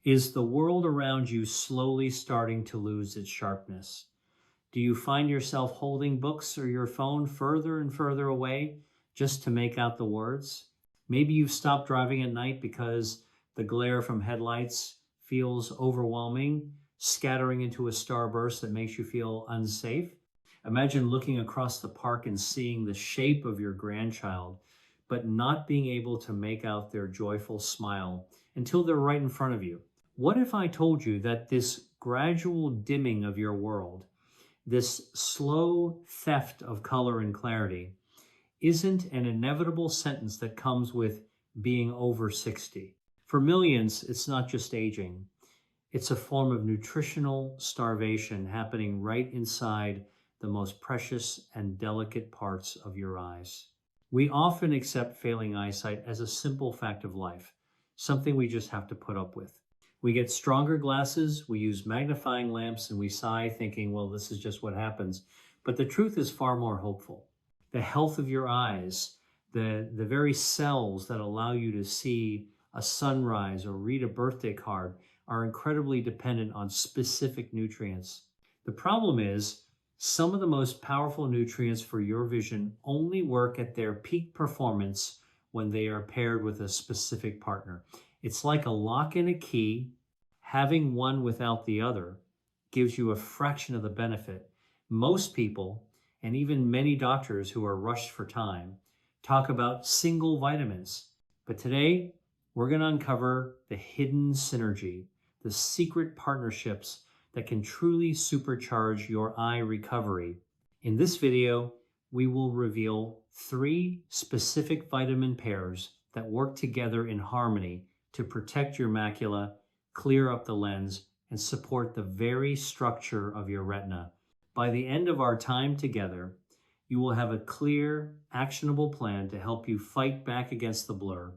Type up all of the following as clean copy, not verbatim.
Is the world around you slowly starting to lose its sharpness? Do you find yourself holding books or your phone further and further away just to make out the words? Maybe you've stopped driving at night because the glare from headlights feels overwhelming, scattering into a starburst that makes you feel unsafe. Imagine looking across the park and seeing the shape of your grandchild, but not being able to make out their joyful smile until they're right in front of you. What if I told you that this gradual dimming of your world, this slow theft of color and clarity, isn't an inevitable sentence that comes with being over 60? For millions, it's not just aging. It's a form of nutritional starvation happening right inside the most precious and delicate parts of your eyes. We often accept failing eyesight as a simple fact of life, something we just have to put up with. We get stronger glasses, we use magnifying lamps, and we sigh thinking, well, this is just what happens. But the truth is far more hopeful. The health of your eyes, the very cells that allow you to see a sunrise or read a birthday card are incredibly dependent on specific nutrients. The problem is, some of the most powerful nutrients for your vision only work at their peak performance when they are paired with a specific partner. It's like a lock and a key. Having one without the other gives you a fraction of the benefit. Most people, and even many doctors who are rushed for time, talk about single vitamins. But today, we're going to uncover the hidden synergy, the secret partnerships that can truly supercharge your eye recovery. In this video, we will reveal 3 specific vitamin pairs that work together in harmony to protect your macula, clear up the lens, and support the very structure of your retina. By the end of our time together, you will have a clear, actionable plan to help you fight back against the blur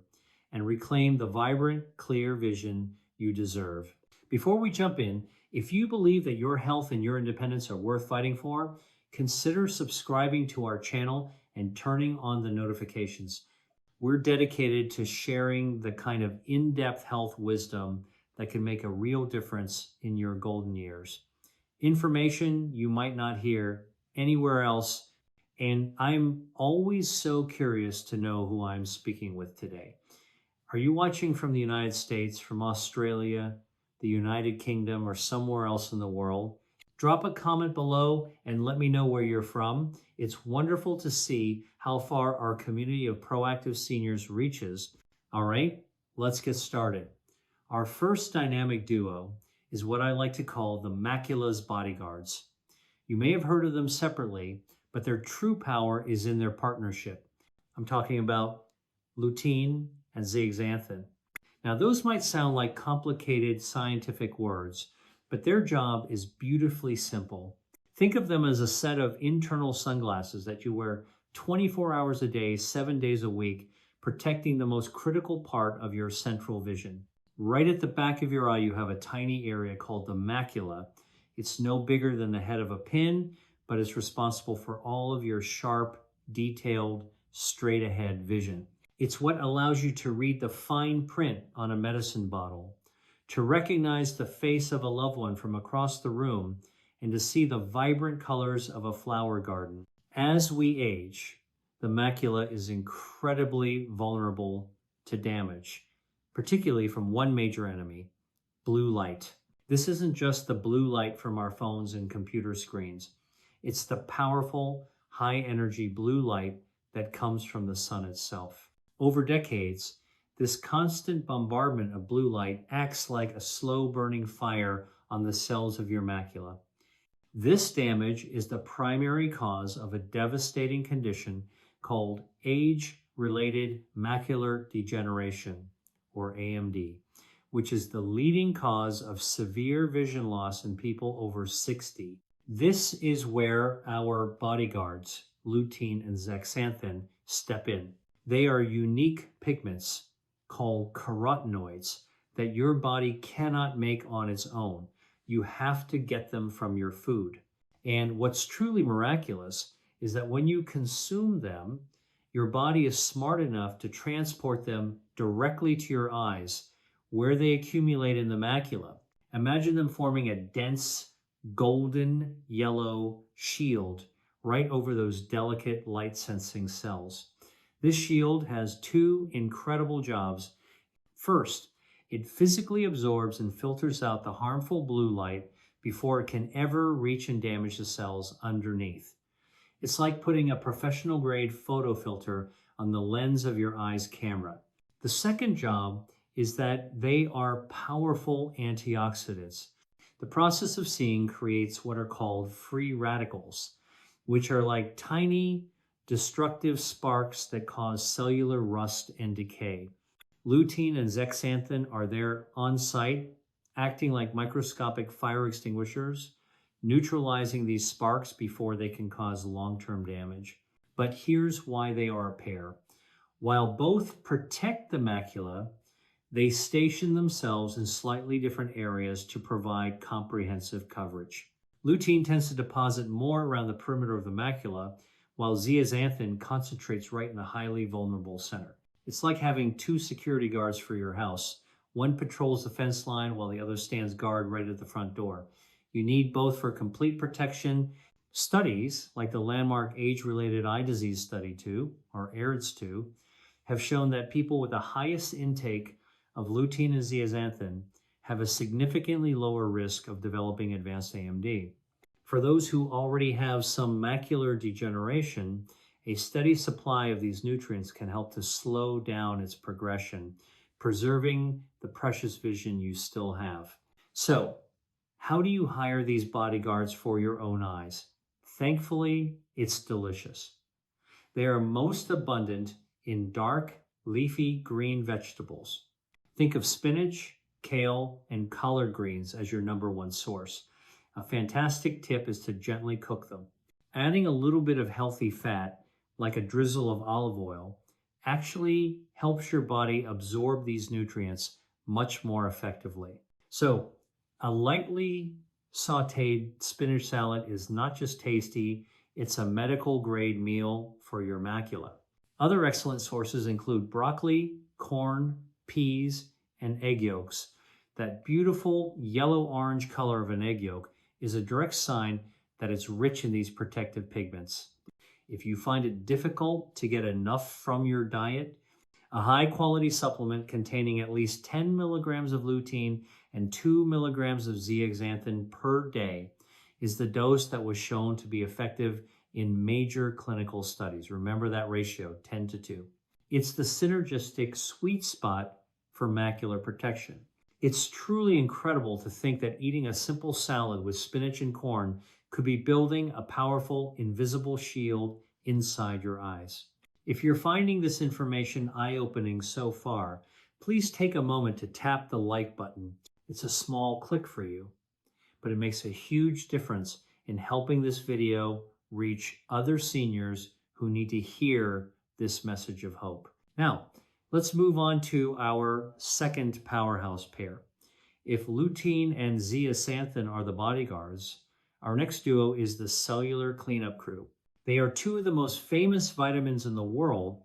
and reclaim the vibrant, clear vision you deserve. Before we jump in, if you believe that your health and your independence are worth fighting for, consider subscribing to our channel and turning on the notifications. We're dedicated to sharing the kind of in-depth health wisdom that can make a real difference in your golden years. Information you might not hear anywhere else, and I'm always so curious to know who I'm speaking with today. Are you watching from the United States, from Australia, the United Kingdom, or somewhere else in the world? Drop a comment below and let me know where you're from. It's wonderful to see how far our community of proactive seniors reaches. All right, let's get started. Our first dynamic duo is what I like to call the macula's bodyguards. You may have heard of them separately, but their true power is in their partnership. I'm talking about lutein and zeaxanthin. Now, those might sound like complicated scientific words, but their job is beautifully simple. Think of them as a set of internal sunglasses that you wear 24 hours a day, 7 days a week, protecting the most critical part of your central vision. Right at the back of your eye, you have a tiny area called the macula. It's no bigger than the head of a pin, but it's responsible for all of your sharp, detailed, straight-ahead vision. It's what allows you to read the fine print on a medicine bottle, to recognize the face of a loved one from across the room, and to see the vibrant colors of a flower garden. As we age, the macula is incredibly vulnerable to damage, particularly from one major enemy, blue light. This isn't just the blue light from our phones and computer screens. It's the powerful, high-energy blue light that comes from the sun itself. Over decades, this constant bombardment of blue light acts like a slow-burning fire on the cells of your macula. This damage is the primary cause of a devastating condition called age-related macular degeneration, or AMD, which is the leading cause of severe vision loss in people over 60. This is where our bodyguards, lutein and zeaxanthin, step in. They are unique pigments called carotenoids that your body cannot make on its own. You have to get them from your food. And what's truly miraculous is that when you consume them, your body is smart enough to transport them directly to your eyes, where they accumulate in the macula. Imagine them forming a dense golden yellow shield right over those delicate light-sensing cells. This shield has two incredible jobs. First, it physically absorbs and filters out the harmful blue light before it can ever reach and damage the cells underneath. It's like putting a professional-grade photo filter on the lens of your eye's camera. The second job is that they are powerful antioxidants. The process of seeing creates what are called free radicals, which are like tiny destructive sparks that cause cellular rust and decay. Lutein and zeaxanthin are there on site, acting like microscopic fire extinguishers, neutralizing these sparks before they can cause long-term damage. But here's why they are a pair. While both protect the macula, they station themselves in slightly different areas to provide comprehensive coverage. Lutein tends to deposit more around the perimeter of the macula, while zeaxanthin concentrates right in the highly vulnerable center. It's like having two security guards for your house. One patrols the fence line while the other stands guard right at the front door. You need both for complete protection. Studies, like the landmark Age-Related Eye Disease Study 2, or AREDS2, have shown that people with the highest intake of lutein and zeaxanthin have a significantly lower risk of developing advanced AMD. For those who already have some macular degeneration, a steady supply of these nutrients can help to slow down its progression, preserving the precious vision you still have. So, how do you hire these bodyguards for your own eyes? Thankfully, it's delicious. They are most abundant in dark, leafy green vegetables. Think of spinach, kale, and collard greens as your number one source. A fantastic tip is to gently cook them. Adding a little bit of healthy fat, like a drizzle of olive oil, actually helps your body absorb these nutrients much more effectively. So, a lightly sauteed spinach salad is not just tasty, it's a medical grade meal for your macula. Other excellent sources include broccoli, corn, peas, and egg yolks. That beautiful yellow-orange color of an egg yolk is a direct sign that it's rich in these protective pigments. If you find it difficult to get enough from your diet, a high-quality supplement containing at least 10 milligrams of lutein and 2 milligrams of zeaxanthin per day is the dose that was shown to be effective in major clinical studies. Remember that ratio, 10 to 2. It's the synergistic sweet spot for macular protection. It's truly incredible to think that eating a simple salad with spinach and corn could be building a powerful invisible shield inside your eyes. If you're finding this information eye-opening so far, please take a moment to tap the like button. It's a small click for you, but it makes a huge difference in helping this video reach other seniors who need to hear this message of hope. Now, let's move on to our second powerhouse pair. If lutein and zeaxanthin are the bodyguards, our next duo is the cellular cleanup crew. They are two of the most famous vitamins in the world,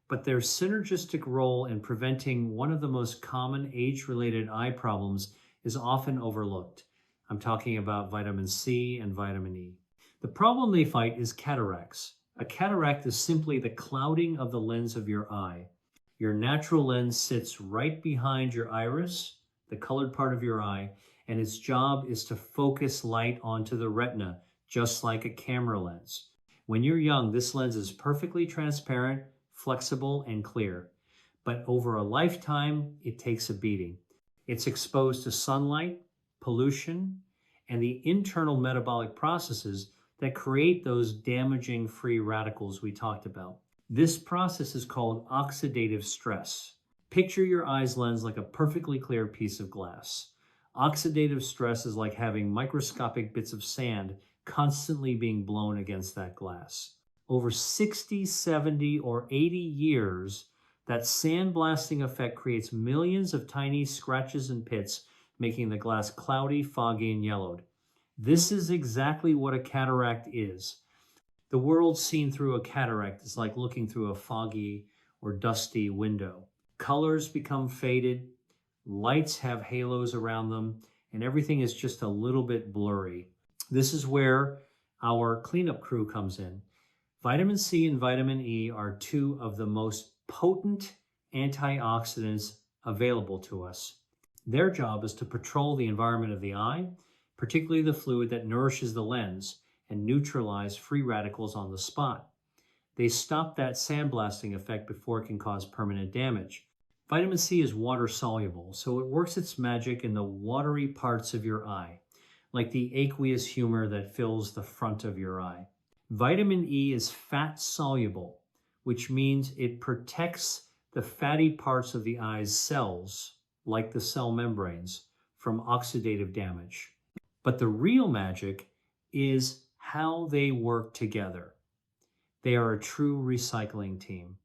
but their synergistic role in preventing one of the most common age-related eye problems is often overlooked. I'm talking about vitamin C and vitamin E. The problem they fight is cataracts. A cataract is simply the clouding of the lens of your eye. Your natural lens sits right behind your iris, the colored part of your eye, and its job is to focus light onto the retina, just like a camera lens. When you're young, this lens is perfectly transparent, flexible, and clear. But over a lifetime, it takes a beating. It's exposed to sunlight, pollution, and the internal metabolic processes that create those damaging free radicals we talked about. This process is called oxidative stress. Picture your eye's lens like a perfectly clear piece of glass. Oxidative stress is like having microscopic bits of sand constantly being blown against that glass. Over 60, 70, or 80 years, that sandblasting effect creates millions of tiny scratches and pits, making the glass cloudy, foggy, and yellowed. This is exactly what a cataract is. The world seen through a cataract is like looking through a foggy or dusty window. Colors become faded, lights have halos around them, and everything is just a little bit blurry. This is where our cleanup crew comes in. Vitamin C and vitamin E are two of the most potent antioxidants available to us. Their job is to patrol the environment of the eye, particularly the fluid that nourishes the lens, and neutralize free radicals on the spot. They stop that sandblasting effect before it can cause permanent damage. Vitamin C is water soluble, so it works its magic in the watery parts of your eye, like the aqueous humor that fills the front of your eye. Vitamin E is fat soluble, which means it protects the fatty parts of the eye's cells, like the cell membranes, from oxidative damage. But the real magic is how they work together. They are a true recycling team.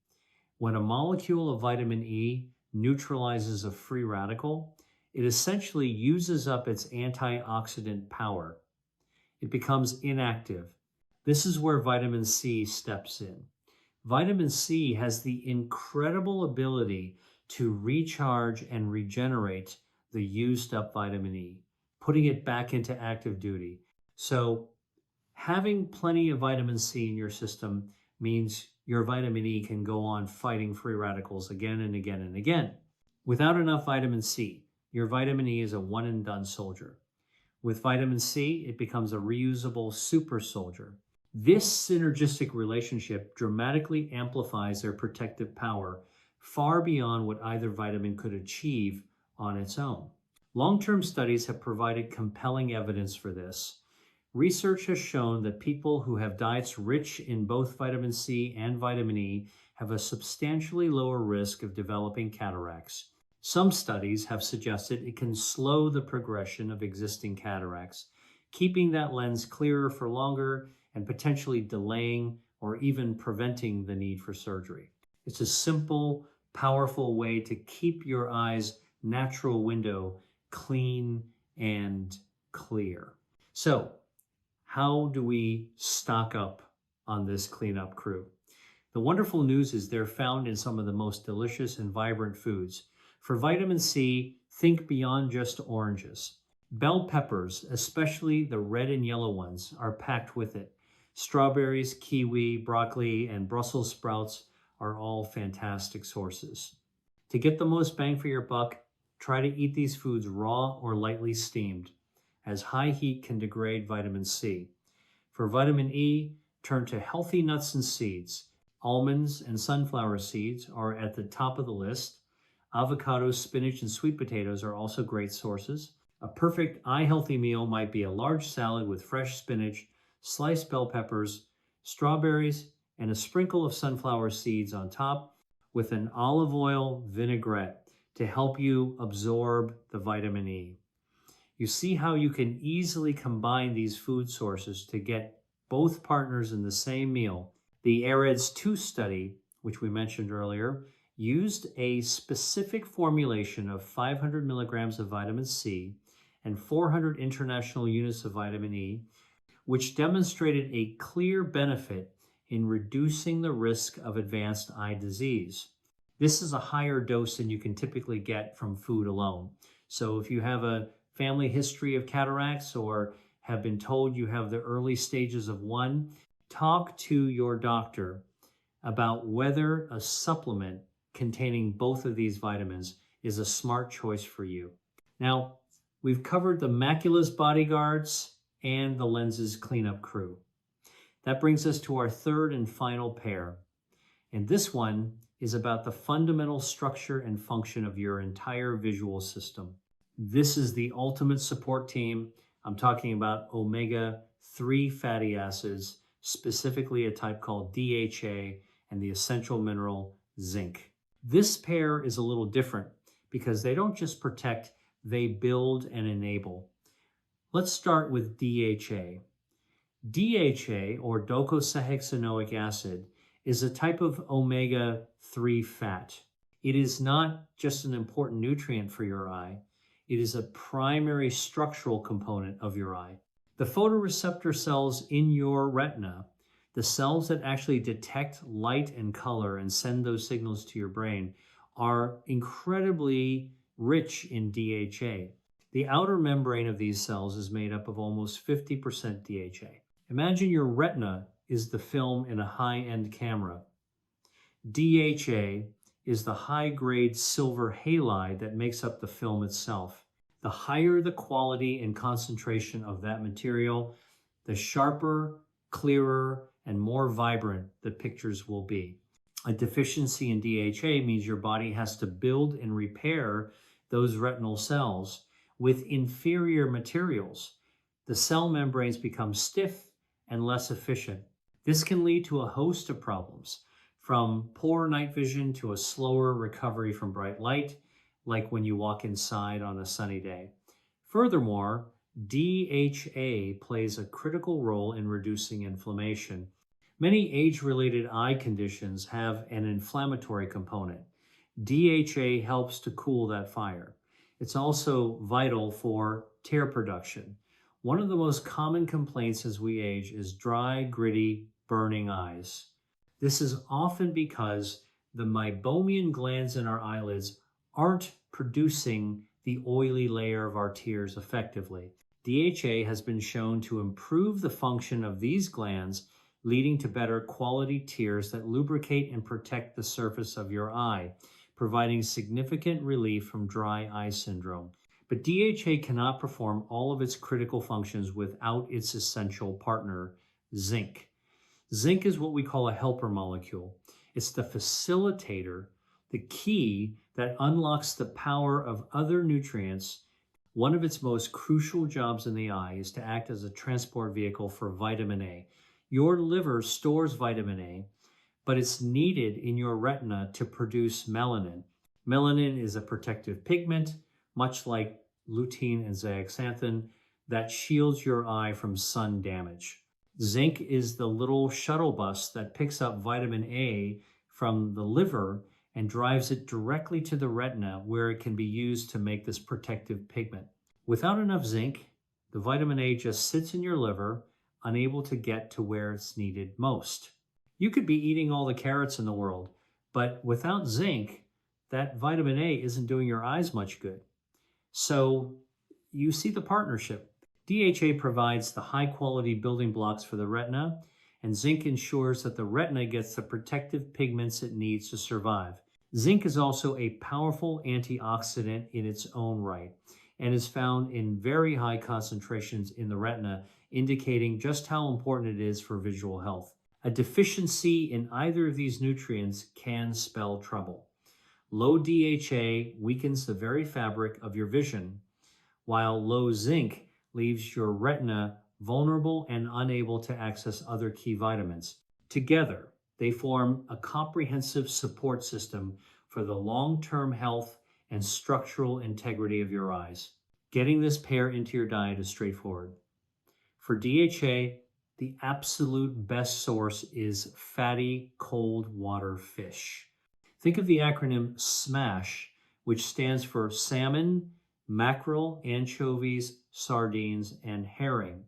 When a molecule of vitamin E neutralizes a free radical, it essentially uses up its antioxidant power. It becomes inactive. This is where vitamin C steps in. Vitamin C has the incredible ability to recharge and regenerate the used up vitamin E, putting it back into active duty. So having plenty of vitamin C in your system means your vitamin E can go on fighting free radicals again and again and again. Without enough vitamin C, your vitamin E is a one and done soldier. With vitamin C, it becomes a reusable super soldier. This synergistic relationship dramatically amplifies their protective power far beyond what either vitamin could achieve on its own. Long-term studies have provided compelling evidence for this. Research has shown that people who have diets rich in both vitamin C and vitamin E have a substantially lower risk of developing cataracts. Some studies have suggested it can slow the progression of existing cataracts, keeping that lens clearer for longer and potentially delaying or even preventing the need for surgery. It's a simple, powerful way to keep your eye's natural window clean and clear. So, how do we stock up on this cleanup crew? The wonderful news is they're found in some of the most delicious and vibrant foods. For vitamin C, think beyond just oranges. Bell peppers, especially the red and yellow ones, are packed with it. Strawberries, kiwi, broccoli, and Brussels sprouts are all fantastic sources. To get the most bang for your buck, try to eat these foods raw or lightly steamed, as high heat can degrade vitamin C. For vitamin E, turn to healthy nuts and seeds. Almonds and sunflower seeds are at the top of the list. Avocados, spinach, and sweet potatoes are also great sources. A perfect eye-healthy meal might be a large salad with fresh spinach, sliced bell peppers, strawberries, and a sprinkle of sunflower seeds on top with an olive oil vinaigrette to help you absorb the vitamin E. You see how you can easily combine these food sources to get both partners in the same meal. The AREDS 2 study, which we mentioned earlier, used a specific formulation of 500 milligrams of vitamin C and 400 international units of vitamin E, which demonstrated a clear benefit in reducing the risk of advanced eye disease. This is a higher dose than you can typically get from food alone. So if you have a family history of cataracts or have been told you have the early stages of one, talk to your doctor about whether a supplement containing both of these vitamins is a smart choice for you. Now, we've covered the macula's bodyguards and the lens's cleanup crew. That brings us to our third and final pair. And this one is about the fundamental structure and function of your entire visual system. This is the ultimate support team. I'm talking about omega-3 fatty acids, specifically a type called DHA and the essential mineral zinc. This pair is a little different because they don't just protect, they build and enable. Let's start with DHA. DHA, or docosahexaenoic acid, is a type of omega-3 fat. It is not just an important nutrient for your eye, it is a primary structural component of your eye. The photoreceptor cells in your retina, the cells that actually detect light and color and send those signals to your brain, are incredibly rich in DHA. The outer membrane of these cells is made up of almost 50% DHA. Imagine your retina is the film in a high-end camera. DHA is the high-grade silver halide that makes up the film itself. The higher the quality and concentration of that material, the sharper, clearer, and more vibrant the pictures will be. A deficiency in DHA means your body has to build and repair those retinal cells with inferior materials. The cell membranes become stiff and less efficient. This can lead to a host of problems, from poor night vision to a slower recovery from bright light, like when you walk inside on a sunny day. Furthermore, DHA plays a critical role in reducing inflammation. Many age-related eye conditions have an inflammatory component. DHA helps to cool that fire. It's also vital for tear production. One of the most common complaints as we age is dry, gritty, burning eyes. This is often because the meibomian glands in our eyelids aren't producing the oily layer of our tears effectively. DHA has been shown to improve the function of these glands, leading to better quality tears that lubricate and protect the surface of your eye, providing significant relief from dry eye syndrome. But DHA cannot perform all of its critical functions without its essential partner, zinc. Zinc is what we call a helper molecule. It's the facilitator, the key that unlocks the power of other nutrients. One of its most crucial jobs in the eye is to act as a transport vehicle for vitamin A. Your liver stores vitamin A, but it's needed in your retina to produce melanin. Melanin is a protective pigment, much like lutein and zeaxanthin, that shields your eye from sun damage. Zinc is the little shuttle bus that picks up vitamin A from the liver and drives it directly to the retina, where it can be used to make this protective pigment. Without enough zinc, the vitamin A just sits in your liver, unable to get to where it's needed most. You could be eating all the carrots in the world, but without zinc, that vitamin A isn't doing your eyes much good. So you see the partnership. DHA provides the high-quality building blocks for the retina, and zinc ensures that the retina gets the protective pigments it needs to survive. Zinc is also a powerful antioxidant in its own right and is found in very high concentrations in the retina, indicating just how important it is for visual health. A deficiency in either of these nutrients can spell trouble. Low DHA weakens the very fabric of your vision, while low zinc leaves your retina vulnerable and unable to access other key vitamins. Together, they form a comprehensive support system for the long-term health and structural integrity of your eyes. Getting this pair into your diet is straightforward. For DHA, the absolute best source is fatty cold water fish. Think of the acronym SMASH, which stands for salmon, mackerel, anchovies, sardines, and herring.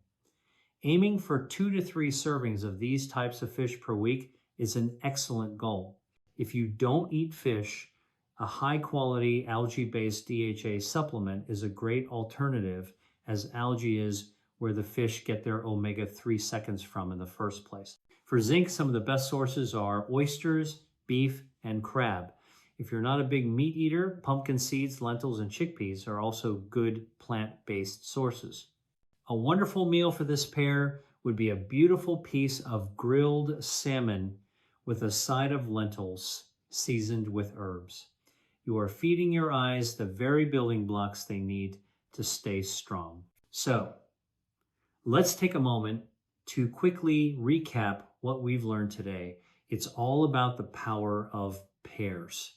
Aiming for 2 to 3 servings of these types of fish per week is an excellent goal. If you don't eat fish, a high-quality algae-based DHA supplement is a great alternative, as algae is where the fish get their omega-3 seconds from in the first place. For zinc, some of the best sources are oysters, beef, and crab. If you're not a big meat eater, pumpkin seeds, lentils, and chickpeas are also good plant-based sources. A wonderful meal for this pair would be a beautiful piece of grilled salmon with a side of lentils seasoned with herbs. You are feeding your eyes the very building blocks they need to stay strong. So, let's take a moment to quickly recap what we've learned today. It's all about the power of pairs.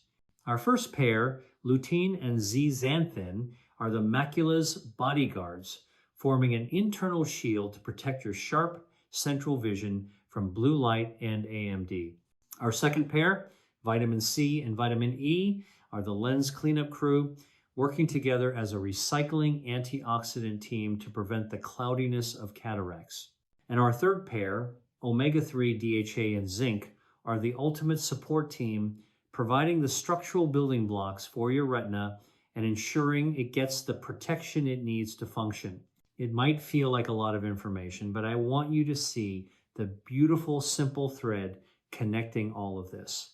Our first pair, lutein and zeaxanthin, are the macula's bodyguards, forming an internal shield to protect your sharp central vision from blue light and AMD. Our second pair, vitamin C and vitamin E, are the lens cleanup crew, working together as a recycling antioxidant team to prevent the cloudiness of cataracts. And our third pair, omega-3, DHA, and zinc, are the ultimate support team, providing the structural building blocks for your retina and ensuring it gets the protection it needs to function. It might feel like a lot of information, but I want you to see the beautiful, simple thread connecting all of this.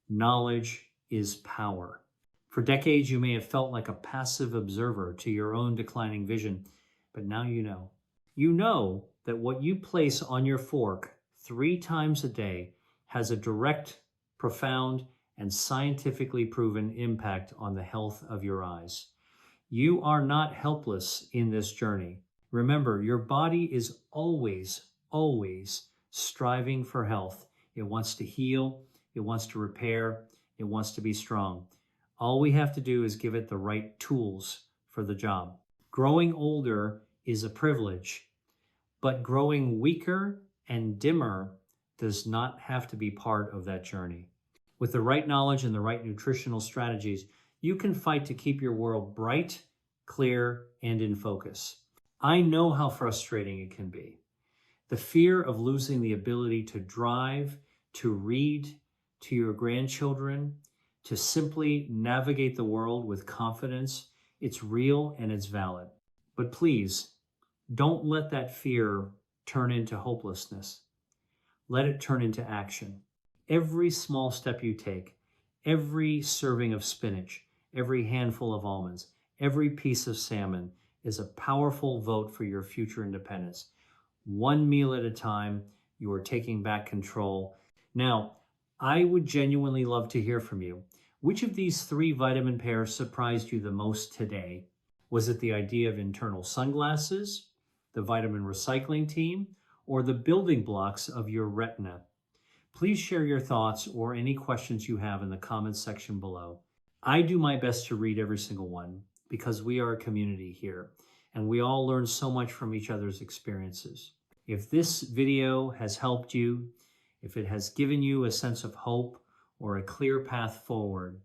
Knowledge is power. For decades, you may have felt like a passive observer to your own declining vision, but now you know. You know that what you place on your fork 3 times a day has a direct, profound, and scientifically proven impact on the health of your eyes. You are not helpless in this journey. Remember, your body is always, always striving for health. It wants to heal, it wants to repair, it wants to be strong. All we have to do is give it the right tools for the job. Growing older is a privilege, but growing weaker and dimmer does not have to be part of that journey. With the right knowledge and the right nutritional strategies, you can fight to keep your world bright, clear, and in focus. I know how frustrating it can be. The fear of losing the ability to drive, to read to your grandchildren, to simply navigate the world with confidence, it's real and it's valid. But please, don't let that fear turn into hopelessness. Let it turn into action. Every small step you take, every serving of spinach, every handful of almonds, every piece of salmon is a powerful vote for your future independence. One meal at a time, you are taking back control. Now, I would genuinely love to hear from you. Which of these 3 vitamin pairs surprised you the most today? Was it the idea of internal sunglasses, the vitamin recycling team, or the building blocks of your retina? Please share your thoughts or any questions you have in the comments section below. I do my best to read every single one because we are a community here and we all learn so much from each other's experiences. If this video has helped you, if it has given you a sense of hope or a clear path forward,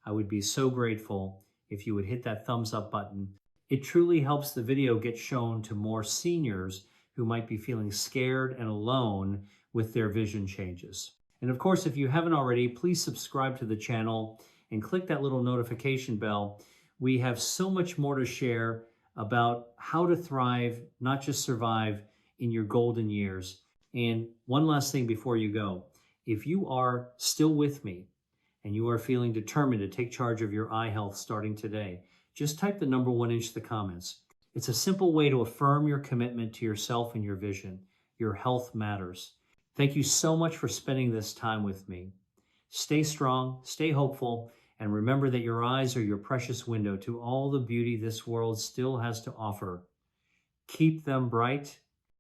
I would be so grateful if you would hit that thumbs up button. It truly helps the video get shown to more seniors who might be feeling scared and alone with their vision changes. And of course, if you haven't already, please subscribe to the channel and click that little notification bell. We have so much more to share about how to thrive, not just survive, in your golden years. And one last thing before you go. If you are still with me and you are feeling determined to take charge of your eye health starting today, just type the number 1 into the comments. It's a simple way to affirm your commitment to yourself and your vision. Your health matters. Thank you so much for spending this time with me. Stay strong, stay hopeful, and remember that your eyes are your precious window to all the beauty this world still has to offer. Keep them bright